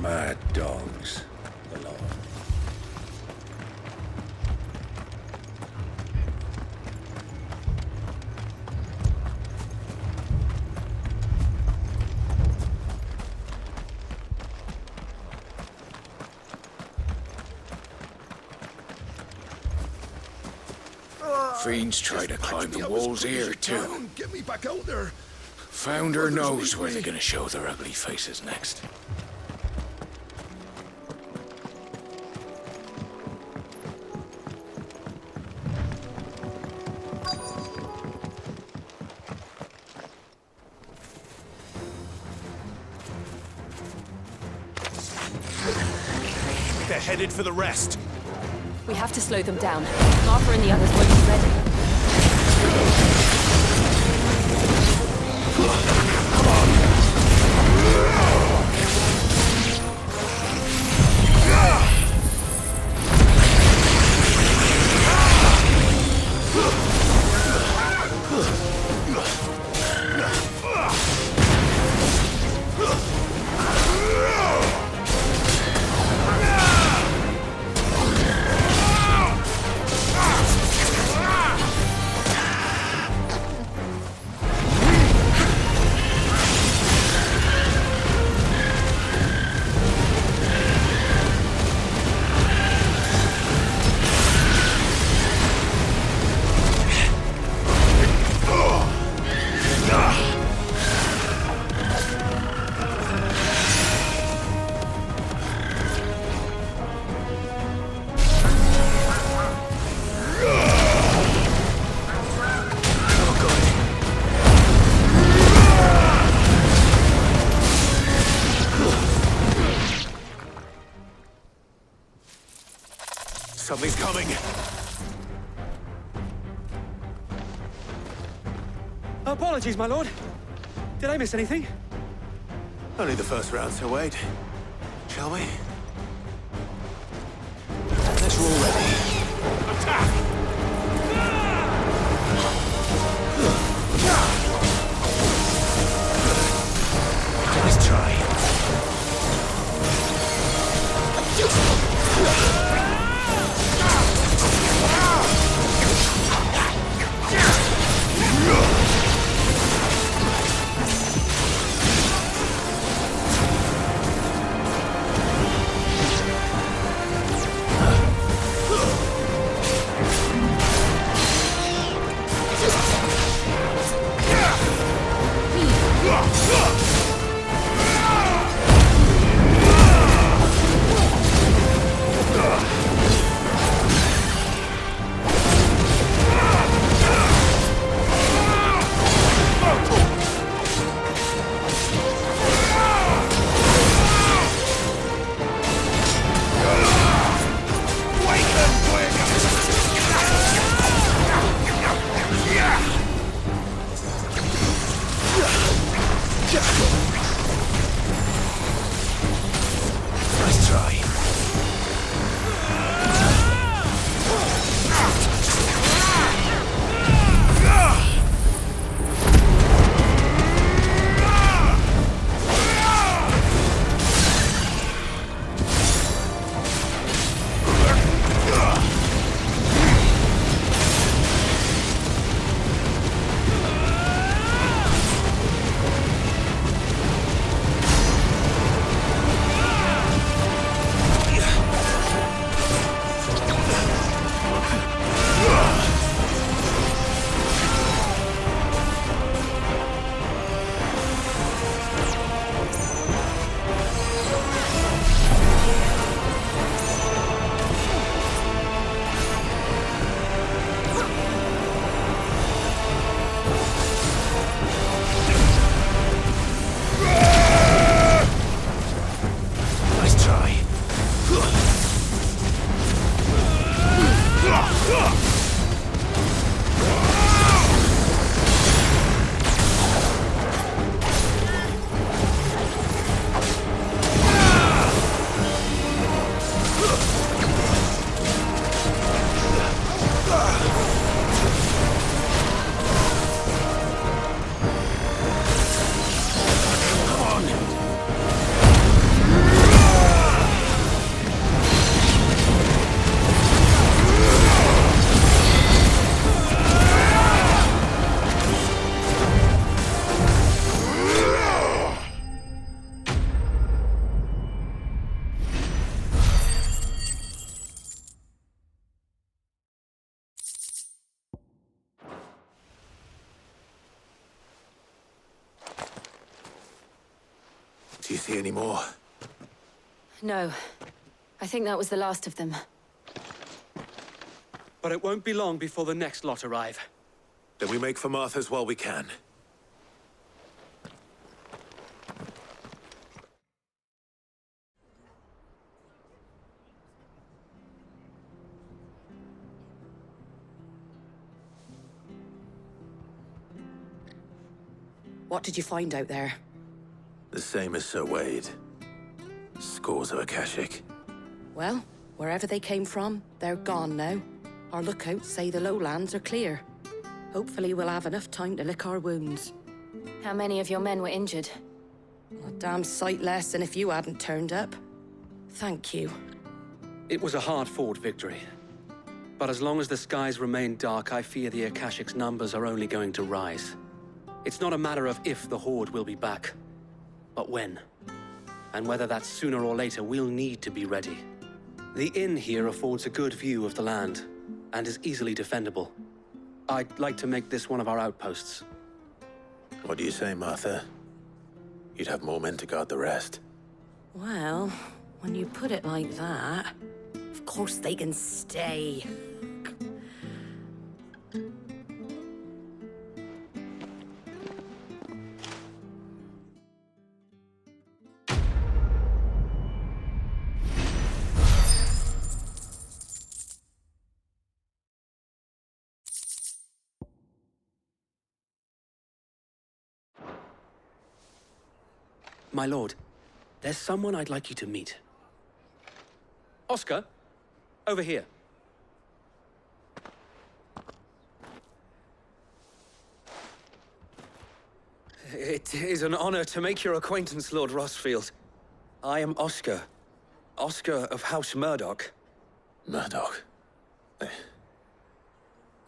mad dogs alone. Fiends try to climb the walls here, too. Get me back out there. Founder knows where they're gonna show their ugly faces next. They're headed for the rest. We have to slow them down. Martha and the others won't be ready. Something's coming. Apologies, my lord. Did I miss anything? Only the first round, so wait. Shall we? Unless we're all ready. Attack! Nice try. you see any more? No. I think that was the last of them. But it won't be long before the next lot arrive. Then we make for Martha's while we can. What did you find out there? The same as Sir Wade. Scores of Akashic. Well, wherever they came from, they're gone now. Our lookouts say the lowlands are clear. Hopefully we'll have enough time to lick our wounds. How many of your men were injured? A damn sight less than if you hadn't turned up. Thank you. It was a hard-fought victory. But as long as the skies remain dark, I fear the Akashic's numbers are only going to rise. It's not a matter of if the Horde will be back, but when. And whether that's sooner or later, we'll need to be ready. The inn here affords a good view of the land, and is easily defendable. I'd like to make this one of our outposts. What do you say, Martha? You'd have more men to guard the rest. Well, when you put it like that, of course they can stay. My lord, there's someone I'd like you to meet. Oscar, over here. It is an honor to make your acquaintance, Lord Rossfield. I am Oscar. Oscar of House Murdoch. Murdoch?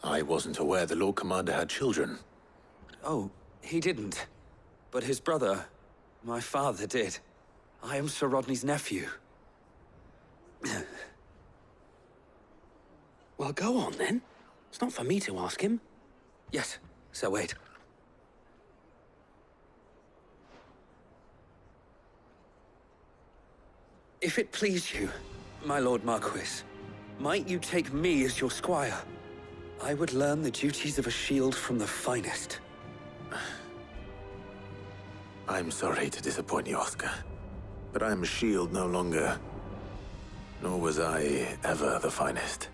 I wasn't aware the Lord Commander had children. Oh, he didn't. But his brother, my father, did. I am Sir Rodney's nephew. Well, go on then. It's not for me to ask him. Yes, Sir Wade. If it please you, my Lord Marquis, might you take me as your squire? I would learn the duties of a shield from the finest. I'm sorry to disappoint you, Oscar. But I'm a shield no longer. Nor was I ever the finest.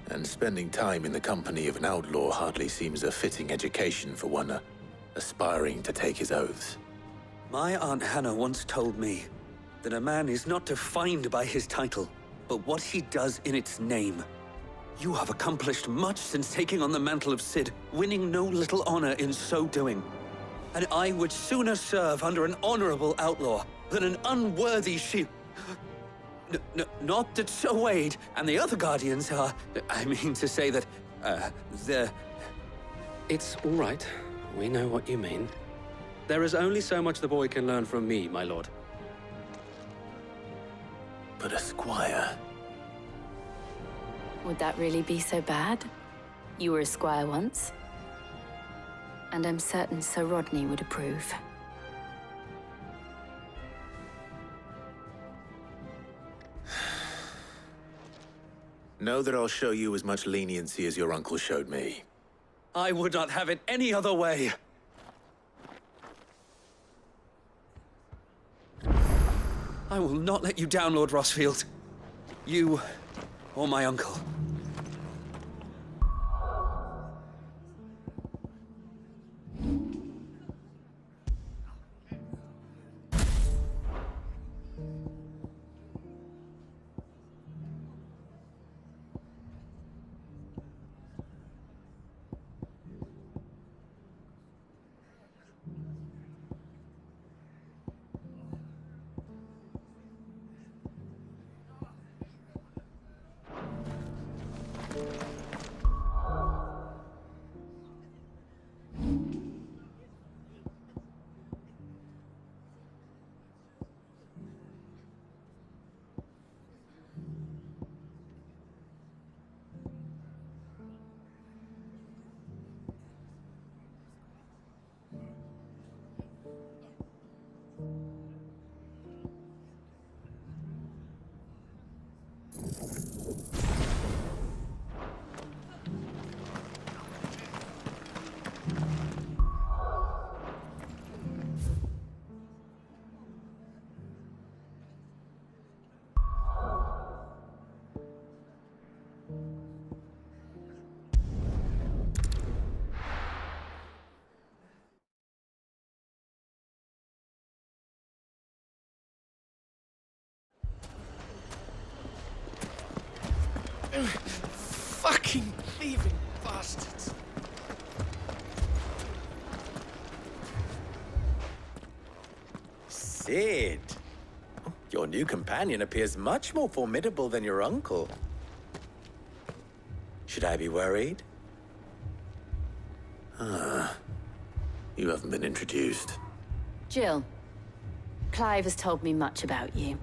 And spending time in the company of an outlaw hardly seems a fitting education for one aspiring to take his oaths. My Aunt Hannah once told me that a man is not defined by his title, but what he does in its name. You have accomplished much since taking on the mantle of Cid, winning no little honor in so doing. And I would sooner serve under an honorable outlaw than an unworthy shield. Not that Sir Wade and the other Guardians are... I mean to say that, they're... It's all right. We know what you mean. There is only so much the boy can learn from me, my lord. But a squire? Would that really be so bad? You were a squire once. And I'm certain Sir Rodney would approve. Know that I'll show you as much leniency as your uncle showed me. I would not have it any other way. I will not let you down, Lord Rossfield. You, or my uncle. Fucking thieving bastards. Sid. Your new companion appears much more formidable than your uncle. Should I be worried? You haven't been introduced. Jill, Clive has told me much about you.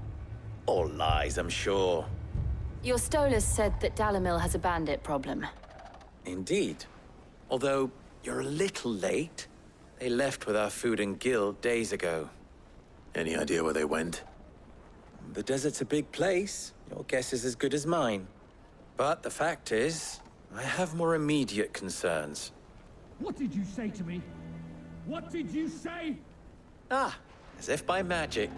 All lies, I'm sure. Your Stolas said that Dalamil has a bandit problem. Indeed. Although, you're a little late. They left with our food and guild days ago. Any idea where they went? The desert's a big place. Your guess is as good as mine. But the fact is, I have more immediate concerns. What did you say to me? What did you say? As if by magic.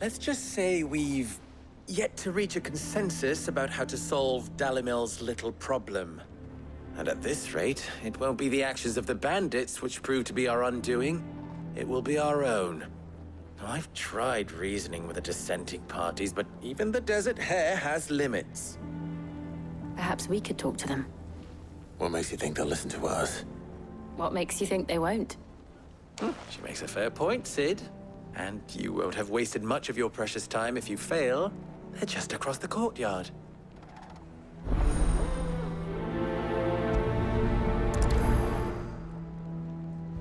Let's just say we've yet to reach a consensus about how to solve Dalimil's little problem. And at this rate, it won't be the actions of the bandits which prove to be our undoing. It will be our own. Now, I've tried reasoning with the dissenting parties, but even the Desert Hare has limits. Perhaps we could talk to them. What makes you think they'll listen to us? What makes you think they won't? She makes a fair point, Sid. And you won't have wasted much of your precious time if you fail. They're just across the courtyard.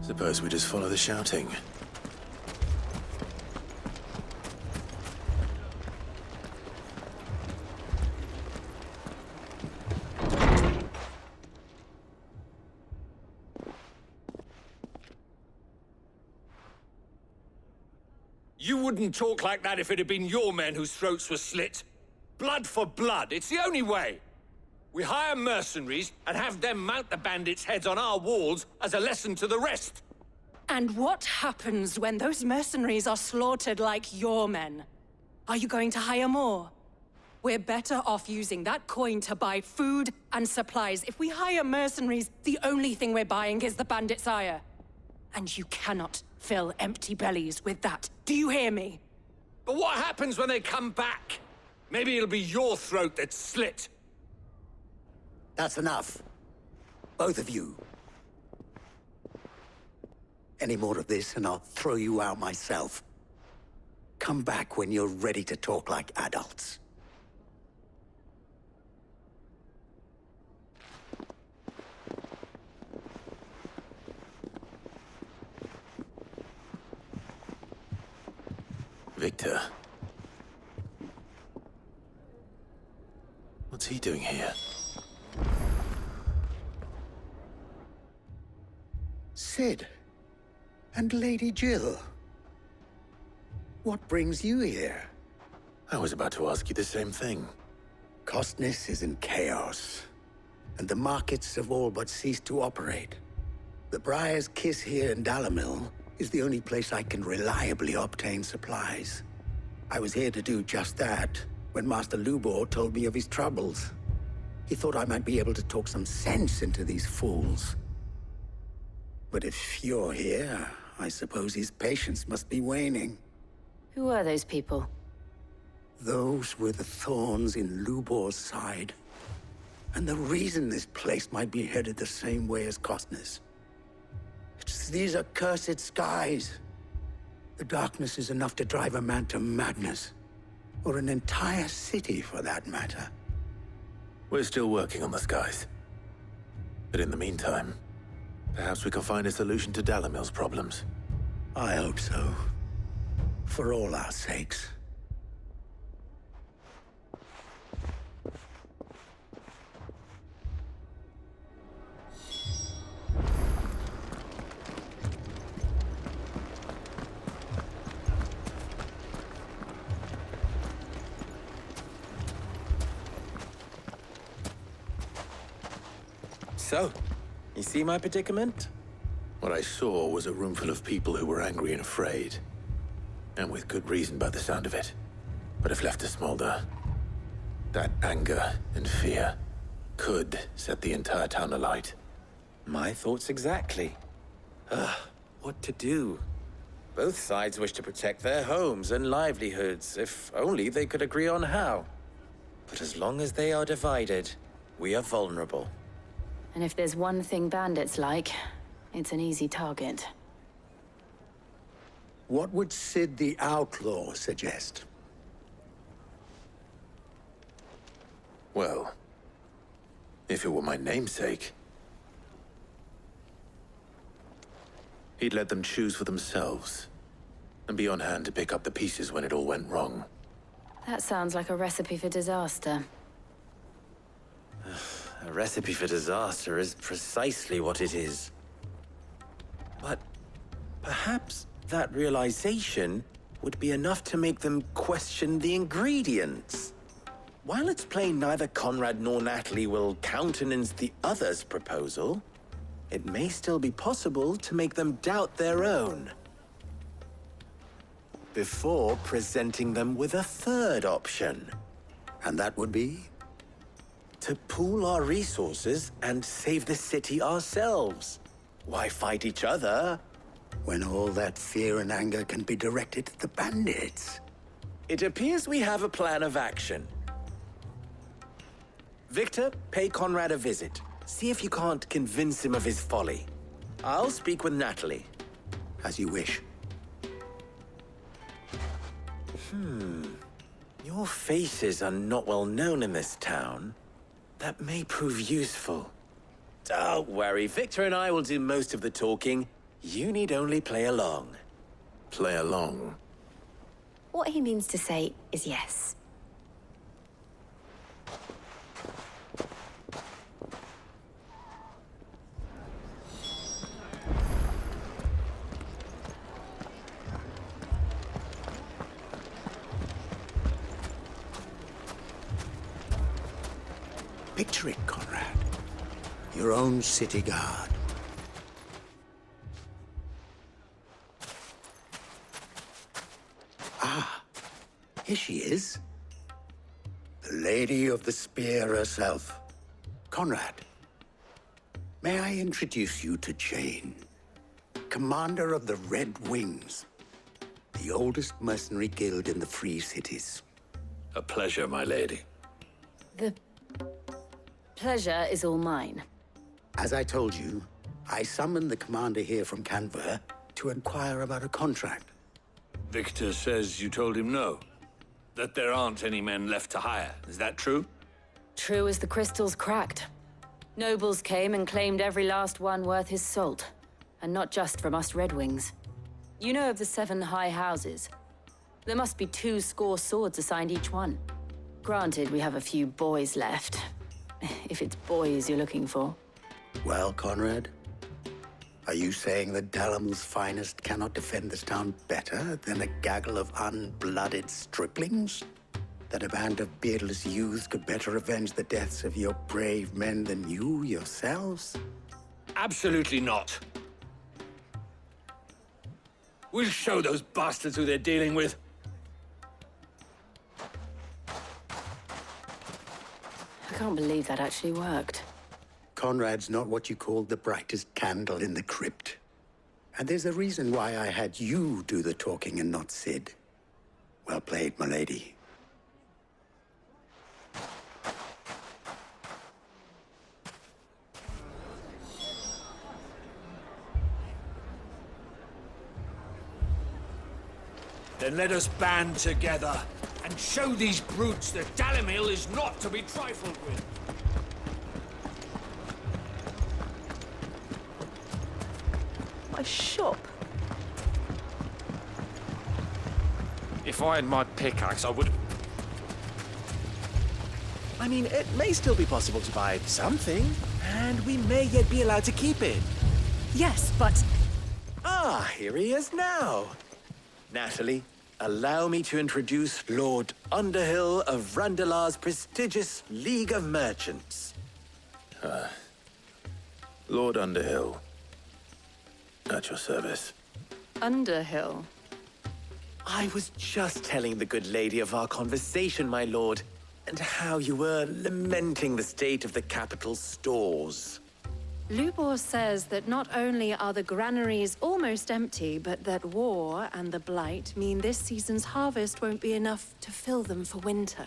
Suppose we just follow the shouting. You wouldn't talk like that if it had been your men whose throats were slit. Blood for blood, it's the only way. We hire mercenaries and have them mount the bandits' heads on our walls as a lesson to the rest. And what happens when those mercenaries are slaughtered like your men? Are you going to hire more? We're better off using that coin to buy food and supplies. If we hire mercenaries, the only thing we're buying is the bandits' ire. And you cannot fill empty bellies with that. Do you hear me? But what happens when they come back? Maybe it'll be your throat that's slit. That's enough. Both of you. Any more of this and I'll throw you out myself. Come back when you're ready to talk like adults. Victor. What's he doing here? Sid. And Lady Jill. What brings you here? I was about to ask you the same thing. Costness is in chaos, and the markets have all but ceased to operate. The Briar's Kiss here in Dalamil is the only place I can reliably obtain supplies. I was here to do just that when Master Lubor told me of his troubles. He thought I might be able to talk some sense into these fools. But if you're here, I suppose his patience must be waning. Who are those people? Those were the thorns in Lubor's side. And the reason this place might be headed the same way as Costness. It's these accursed skies. The darkness is enough to drive a man to madness. Or an entire city, for that matter. We're still working on the skies. But in the meantime, perhaps we can find a solution to Dalamil's problems. I hope so. For all our sakes. So, you see my predicament? What I saw was a room full of people who were angry and afraid. And with good reason by the sound of it. But if left to smolder, that anger and fear could set the entire town alight. My thoughts exactly. What to do? Both sides wish to protect their homes and livelihoods, if only they could agree on how. But as long as they are divided, we are vulnerable. And if there's one thing bandits like, it's an easy target. What would Sid the Outlaw suggest? Well, if it were my namesake, he'd let them choose for themselves, and be on hand to pick up the pieces when it all went wrong. That sounds like a recipe for disaster. A recipe for disaster is precisely what it is. But perhaps that realization would be enough to make them question the ingredients. While it's plain neither Conrad nor Natalie will countenance the other's proposal, it may still be possible to make them doubt their own. Before presenting them with a third option. And that would be? To pool our resources and save the city ourselves. Why fight each other? When all that fear and anger can be directed at the bandits. It appears we have a plan of action. Victor, pay Conrad a visit. See if you can't convince him of his folly. I'll speak with Natalie. As you wish. Your faces are not well known in this town. That may prove useful. Don't worry, Victor and I will do most of the talking. You need only play along. Play along? What he means to say is yes. Picture it, Conrad. Your own city guard. Ah, here she is. The Lady of the Spear herself. Conrad, may I introduce you to Jane, commander of the Red Wings, the oldest mercenary guild in the Free Cities. A pleasure, my lady. The pleasure is all mine. As I told you, I summoned the commander here from Canver to inquire about a contract. Victor says you told him no. That there aren't any men left to hire. Is that true? True as the crystals cracked. Nobles came and claimed every last one worth his salt. And not just from us Red Wings. You know of the 7 high houses. There must be 2 swords assigned each one. Granted, we have a few boys left. If it's boys you're looking for. Well, Conrad, are you saying that Dalamil's finest cannot defend this town better than a gaggle of unblooded striplings? That a band of beardless youths could better avenge the deaths of your brave men than you yourselves? Absolutely not. We'll show those bastards who they're dealing with. I can't believe that actually worked. Conrad's not what you call the brightest candle in the crypt. And there's a reason why I had you do the talking and not Sid. Well played, my lady. Then let us band together and show these brutes that Dalimil is not to be trifled with. My shop. If I had my pickaxe, I would... I mean, it may still be possible to buy something, and we may yet be allowed to keep it. Yes, but Ah, here he is now. Natalie, allow me to introduce Lord Underhill of Randalar's prestigious League of Merchants. Lord Underhill. At your service. Underhill. I was just telling the good lady of our conversation, my lord, and how you were lamenting the state of the capital's stores. Lubor says that not only are the granaries almost empty, but that war and the Blight mean this season's harvest won't be enough to fill them for winter.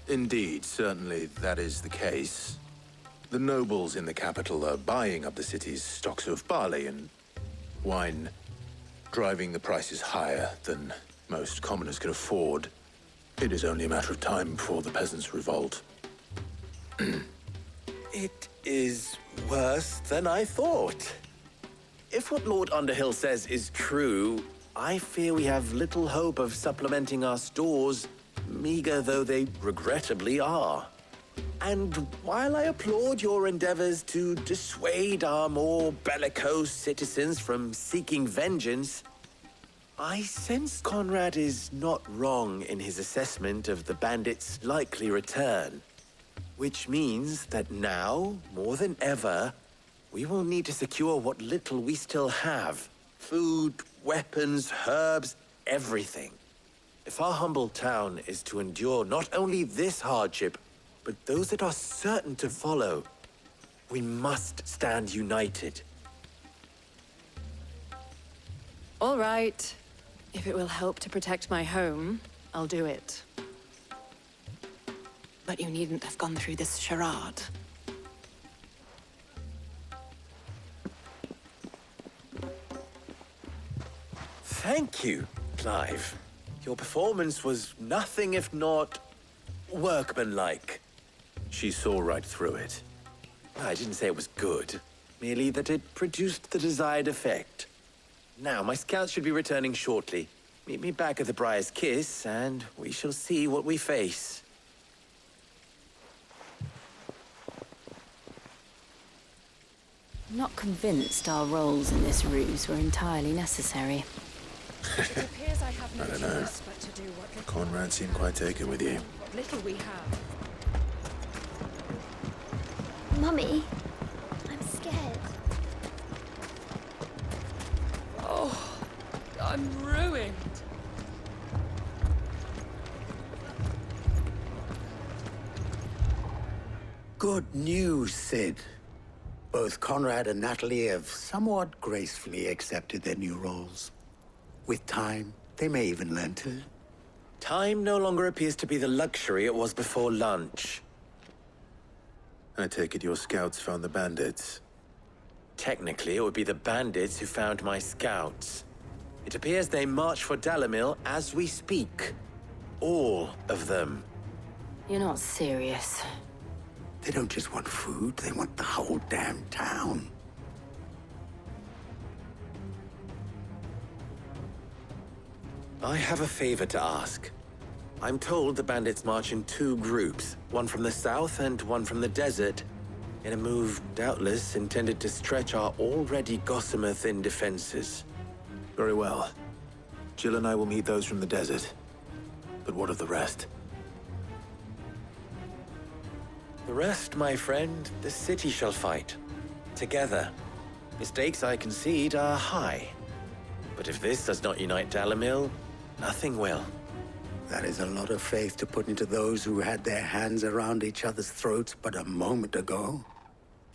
Indeed, certainly that is the case. The nobles in the capital are buying up the city's stocks of barley and wine, driving the prices higher than most commoners can afford. It is only a matter of time before the peasants revolt. It is worse than I thought. If what Lord Underhill says is true, I fear we have little hope of supplementing our stores, meager though they regrettably are. And while I applaud your endeavors to dissuade our more bellicose citizens from seeking vengeance, I sense Conrad is not wrong in his assessment of the bandits' likely return. Which means that now, more than ever, we will need to secure what little we still have. Food, weapons, herbs, everything. If our humble town is to endure not only this hardship, but those that are certain to follow, we must stand united. All right. If it will help to protect my home, I'll do it. But you needn't have gone through this charade. Thank you, Clive. Your performance was nothing if not workmanlike. She saw right through it. I didn't say it was good, merely that it produced the desired effect. Now, my scouts should be returning shortly. Meet me back at the Briar's Kiss, and we shall see what we face. I'm not convinced our roles in this ruse were entirely necessary. It appears I have no I don't know. choice but to do what Conrad seemed quite taken with you. little we have. Mummy, I'm scared. Oh, I'm ruined. Good news, Sid. Both Conrad and Natalie have somewhat gracefully accepted their new roles. With time, they may even learn to. Time no longer appears to be the luxury it was before lunch. I take it your scouts found the bandits. Technically, it would be the bandits who found my scouts. It appears they march for Dalimil as we speak. All of them. You're not serious. They don't just want food, they want the whole damn town. I have a favor to ask. I'm told the bandits march in two groups, one from the south and one from the desert, in a move doubtless intended to stretch our already gossamer-thin defenses. Very well. Jill and I will meet those from the desert. But what of the rest? The rest, my friend, the city shall fight. Together. Mistakes, I concede, are high. But if this does not unite Dalimil, nothing will. That is a lot of faith to put into those who had their hands around each other's throats but a moment ago.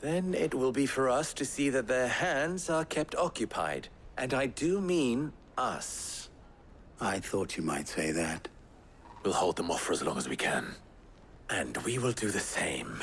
Then it will be for us to see that their hands are kept occupied. And I do mean us. I thought you might say that. We'll hold them off for as long as we can. And we will do the same.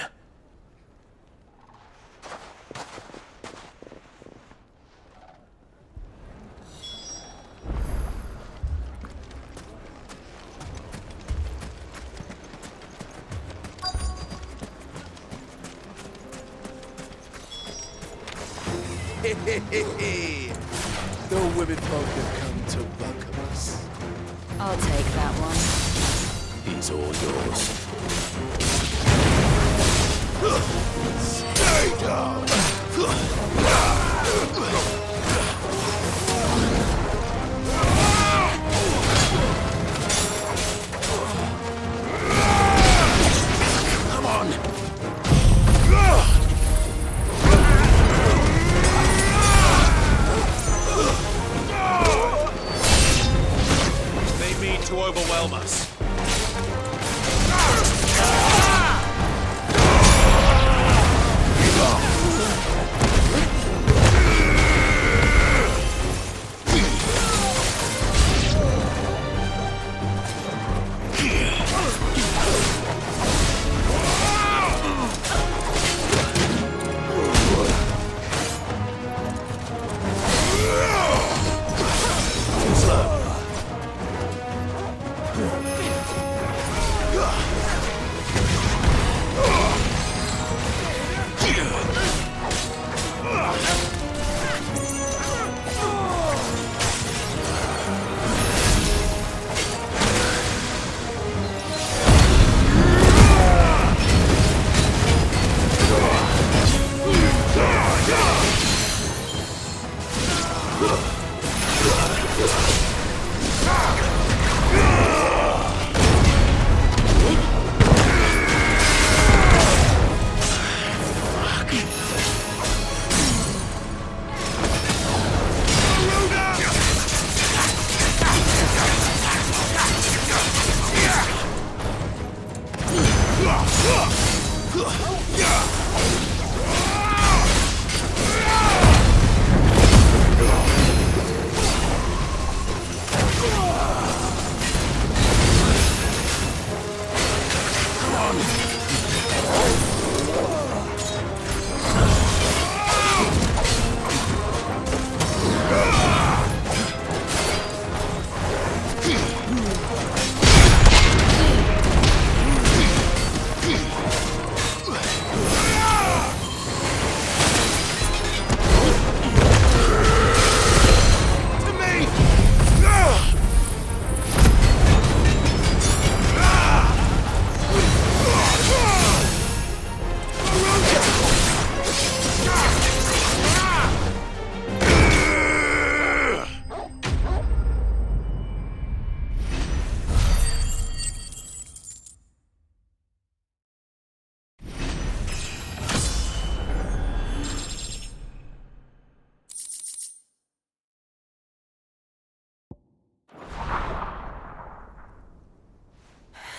The women folk have come to welcome us. I'll take that one. He's all yours. Stay down! Come on! They mean to overwhelm us.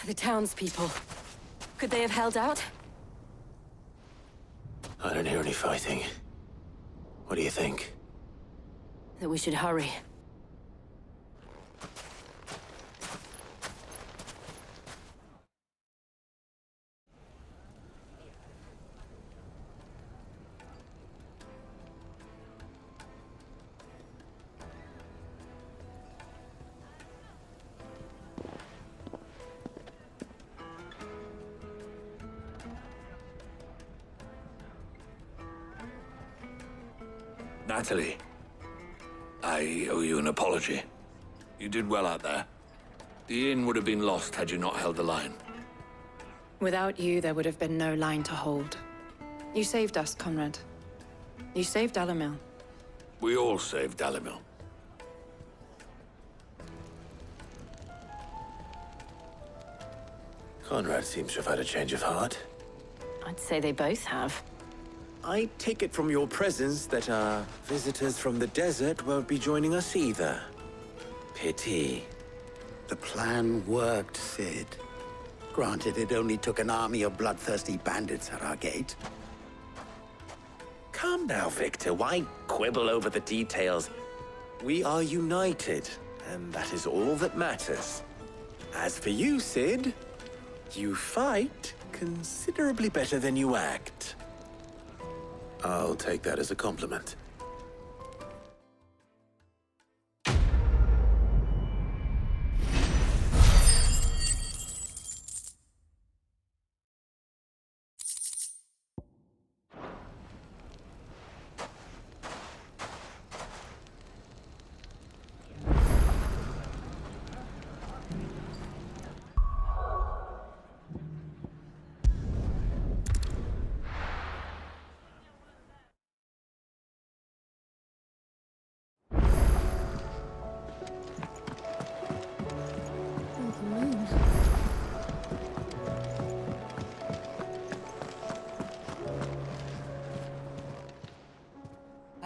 The townspeople. Could they have held out? I don't hear any fighting. What do you think? That we should hurry. Natalie, I owe you an apology. You did well out there. The inn would have been lost had you not held the line. Without you, there would have been no line to hold. You saved us, Conrad. You saved Dalimil. We all saved Dalimil. Conrad seems to have had a change of heart. I'd say they both have. I take it from your presence that our visitors from the desert won't be joining us either. Pity. The plan worked, Sid. Granted, it only took an army of bloodthirsty bandits at our gate. Calm now, Victor. Why quibble over the details? We are united, and that is all that matters. As for you, Sid, you fight considerably better than you act. I'll take that as a compliment.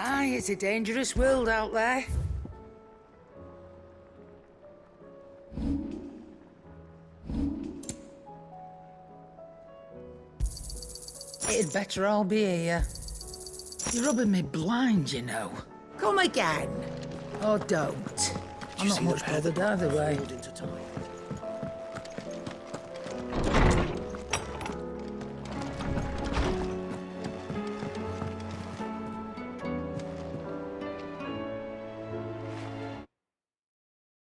Aye, it's a dangerous world out there. It'd better all be here. You're rubbing me blind, you know. Come again. Or don't. I'm not much bothered either way.